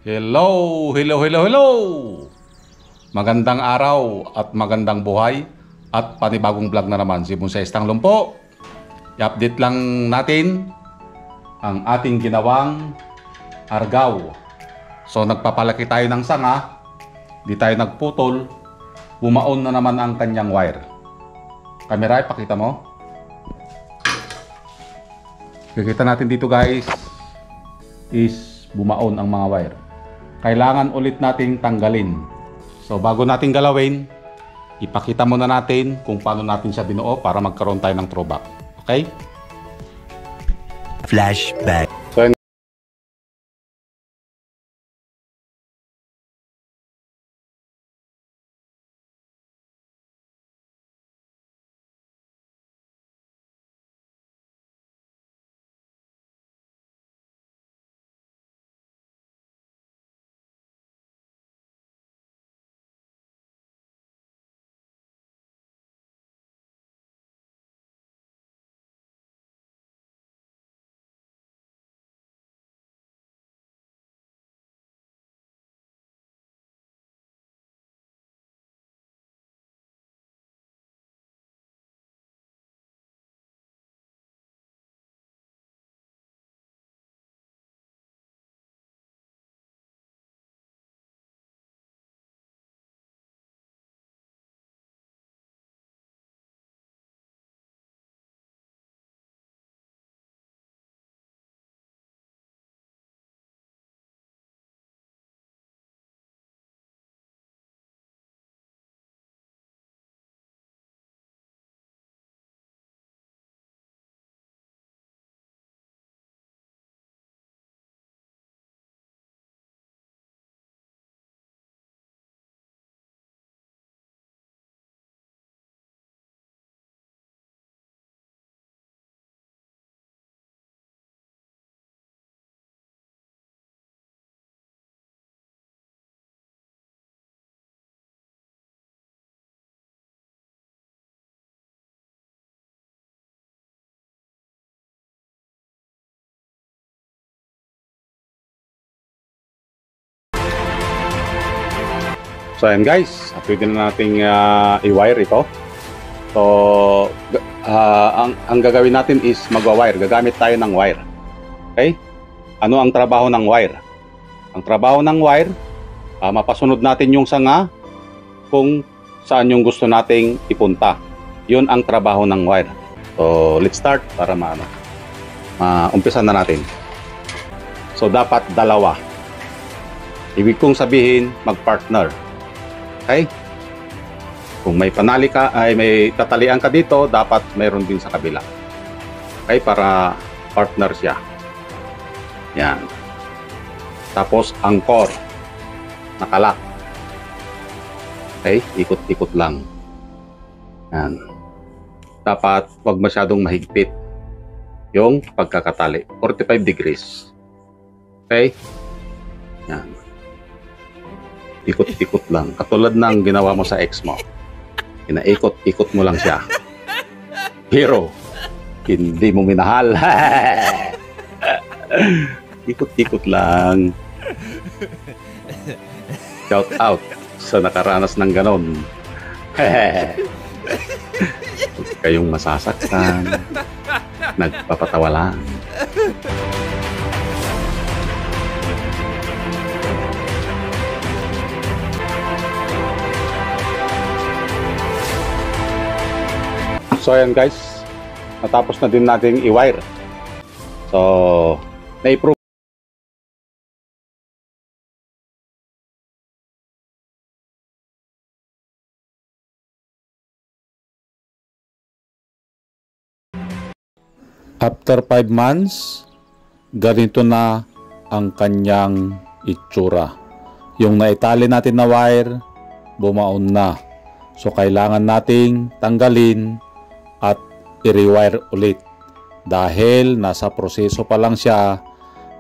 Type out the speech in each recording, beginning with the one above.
Hello, hello, hello, hello! Magandang araw at magandang buhay at panibagong vlog na naman si Bonsai Tanglong po. I-update lang natin ang ating ginawang argaw. So nagpapalaki tayo ng sanga, di tayo nagputol, bumaon na naman ang kanyang wire. Kamera, ipakita mo. Kikita natin dito guys is bumaon ang mga wire. Kailangan ulit nating tanggalin. So bago natin galawin, ipakita muna natin kung paano natin siya binuo para magkaroon tayo ng throwback. Okay? Flashback. So yun. So ayan guys, pwede na nating i-wire ito. So ang gagawin natin is magwa-wire. Gagamit tayo ng wire. Okay? Ano ang trabaho ng wire? Ang trabaho ng wire, mapasunod natin yung sanga kung saan yung gusto nating ipunta. Yun ang trabaho ng wire. So let's start para umpisa na natin. So dapat dalawa. Ibig kong sabihin mag-partner. Okay? Kung may panali ka, ay may tatalian ka dito, dapat mayroon din sa kabila. Okay? Para partner siya. Yan. Tapos ang core, nakalak. Okay? Ikot-ikot lang. Yan. Dapat wag masyadong mahigpit yung pagkakatali. 45 degrees. Okay? Yan. Ikot-ikot lang. Katulad ng ginawa mo sa ex mo. Inaikot-ikot mo lang siya. Pero, hindi mo minahal. Ikot-ikot lang. Shout out sa nakaranas ng ganon. Huwag kayong masasaktan. Nagpapatawa lang. So ayan guys, natapos na din natin i-wire. So, na-improve. After 5 months, ganito na ang kanyang itsura. Yung naitali natin na wire, bumaon na. So kailangan nating tanggalin at i-rewire ulit dahil nasa proseso pa lang siya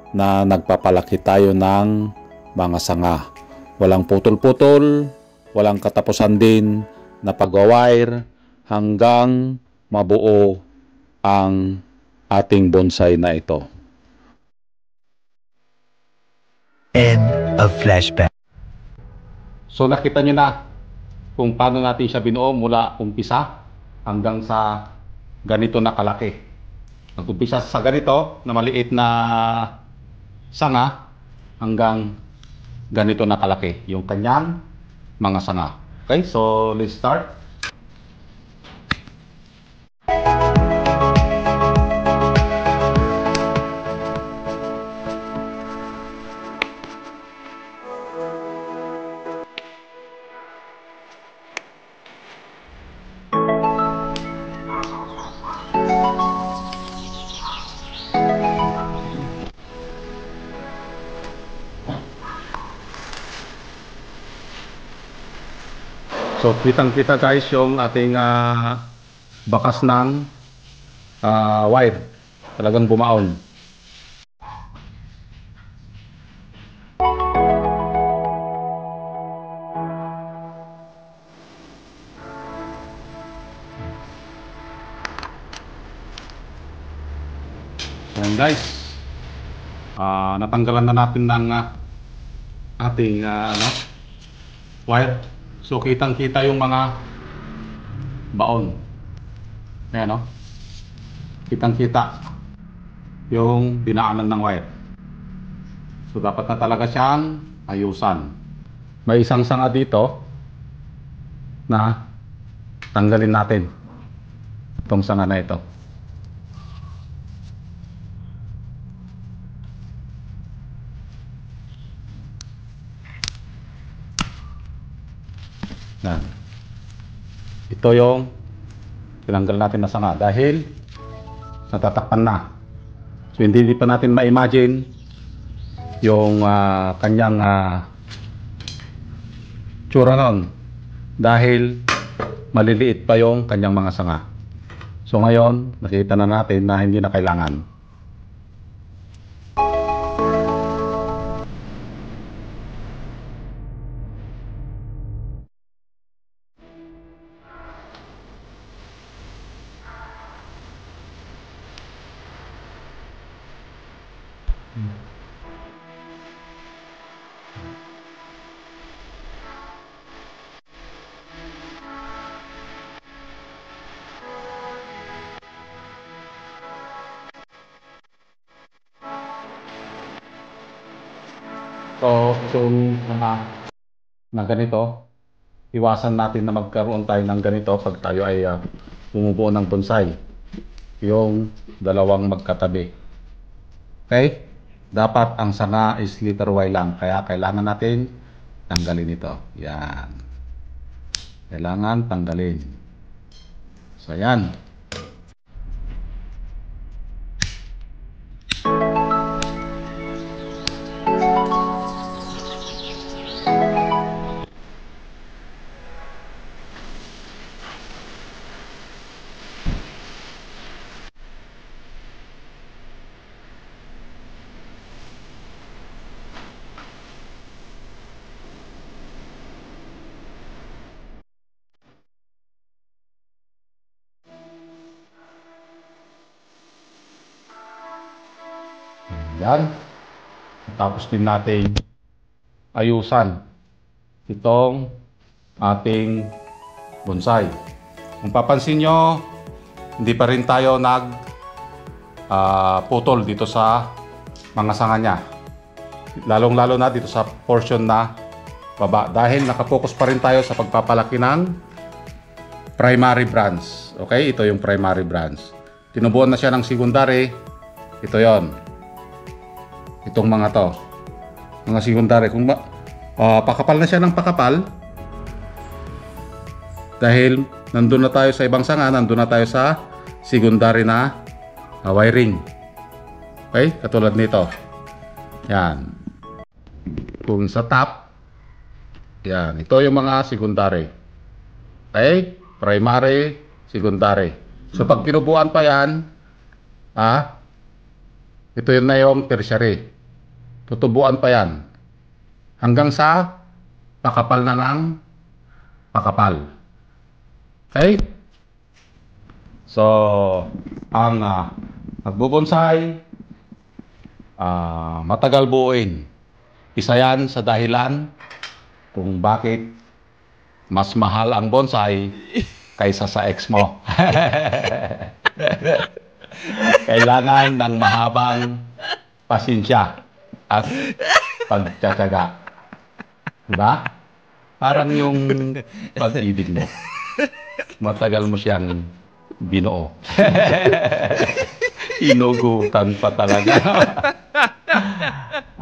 na nagpapalaki tayo ng mga sanga. Walang putol-putol, walang katapusan din na pag-wire hanggang mabuo ang ating bonsai na ito. End of flashback. So nakita nyo na kung paano natin siya binuo mula umpisa hanggang sa ganito na kalaki. Nag-umpisa sa ganito na maliit na sanga hanggang ganito na kalaki yung kanyang mga sanga. Okay, so let's start. So kitang-kita guys yung ating bakas ng wire. Talagang bumaon. Ayan guys. Natanggalan na natin ng ating wire. So kitang-kita yung mga baon. Ayan, no? Kitang-kita yung dinaanan ng wire. So dapat na talaga siyang ayusan. May isang sanga dito na tanggalin natin. Itong sanga na ito. Yan. Ito yung tinanggal natin na sanga dahil natatakpan na. So hindi pa natin ma-imagine yung kanyang tsura nun dahil maliliit pa yung kanyang mga sanga. So ngayon nakita na natin na hindi na kailangan. So yung na ganito, iwasan natin na magkaroon tayo ng ganito pag tayo ay bumubuo ng bonsai. Yung dalawang magkatabi. Okay? Dapat ang sanga is letter Y lang. Kaya kailangan natin tanggalin ito. Yan. Kailangan tanggalin. So yan. Yan. Tapos din natin ayusan itong ating bonsai. Kung papansin nyo, hindi pa rin tayo putol dito sa mga sanga niya. Lalong-lalo na dito sa portion na baba. Dahil nakapokus pa rin tayo sa pagpapalaki ng primary branch. Okay? Ito yung primary branch. Tinubuan na siya ng secondary. Ito yon. Itong mga to, mga secondary, kung pakapal na siya ng pakapal dahil nandun na tayo sa ibang sanga, nandun na tayo sa secondary na wiring. Okay, katulad nito. Yan. Kung sa top, yan, ito yung mga secondary. Okay, primary, secondary. So pag pinubuan pa yan, ito yun na yung tertiary. Tutubuan pa yan. Hanggang sa pakapal na ng pakapal. Okay? So, ang nagbubonsai, matagal buuin. Isa yan sa dahilan kung bakit mas mahal ang bonsai kaysa sa ex mo. Kailangan ng mahabang pasensya at pagtsatsaga. Diba? Parang yung pag-ibig mo. Matagal mo siyang binuo. Inugutan pa talaga.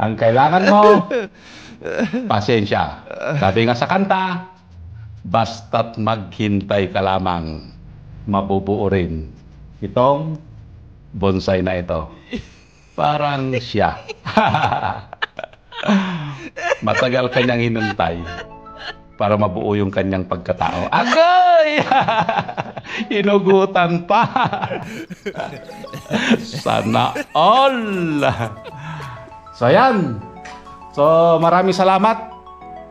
Ang kailangan mo, pasensya. Sabi nga sa kanta, basta't maghintay ka lamang, mabubuo rin itong bonsai na ito. Parang siya. Matagal kanyang hinintay para mabuo yung kanyang pagkatao. Agoy! Inugutan pa. Sana all. So yan. So maraming salamat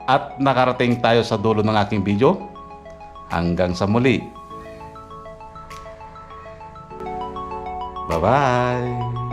at nakarating tayo sa dulo ng aking video. Hanggang sa muli. Bye-bye.